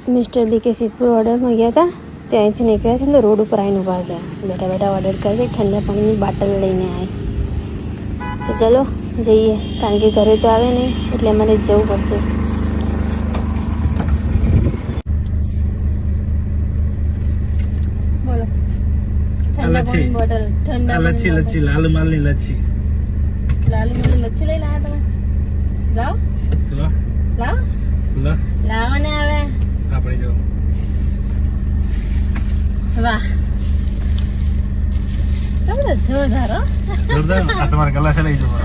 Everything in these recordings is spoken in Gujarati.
મિસ્ટર બી કે સિદ્ધપુર ઓર્ડરમાં ગયા હતા ત્યાંથી નીકળ્યા છે ને રોડ ઉપર આવીને ઊભા છે બેઠા બેઠા ઓર્ડર કરે છે ઠંડા પાણીની બાટલ લઈને આવી તો ચલો જઈએ કારણ કે ઘરે તો આવે નહીં એટલે અમારે જવું પડશે બોલો ઠંડા પાણીની બોટલ ઠંડા લચ્છી લચ્છી લાલ માલની લચ્છી લચ્છી લઈને આવ્યા તમે લાવ લાવ લાવવાને આવે આપણે જો વાહ તમે જોરદાર હો જોરદાર આ તમારા ગલા છે લઈ જવો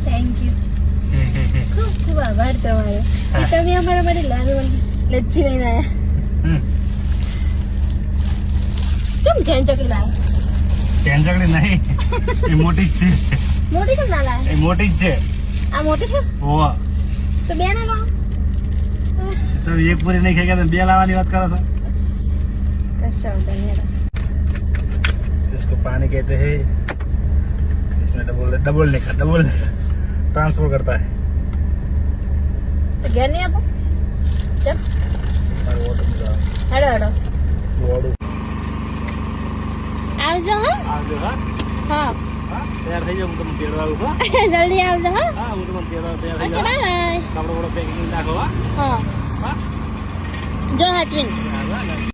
થેન્ક યુ ખૂબ ખૂબ આભાર તમારો તમે અમારા માટે લાલ લચ્છી લઈને આવ્યા કેમ ચેન ચકલી લાવ્યા ચેન ચકલી નહીં એ મોટી જ છે મોટી કેમ ના લાવ્યા એ મોટી જ છે આ મોટી છે ઓવા તો બે ના લાવો તો એક પૂરી નહીં ખાઈ ગયા બે લાવવાની વાત કરો છો કશું નહીં इसको पानी कहते हैं इसमें डबल लिखा ट्रांसफर करता है તો ઘેર નહીં આપો ચલ હેડો હેડો આવજો હા હા તૈયાર થઈ જાવ હું તમને તેડવા આવું છું જલ્દી આવજો હા હા હું તમને તેડવા તૈયાર થઈ ઓકે જાવ બાય કપડો પેકિંગ નાખો હા જો હાચવીન હા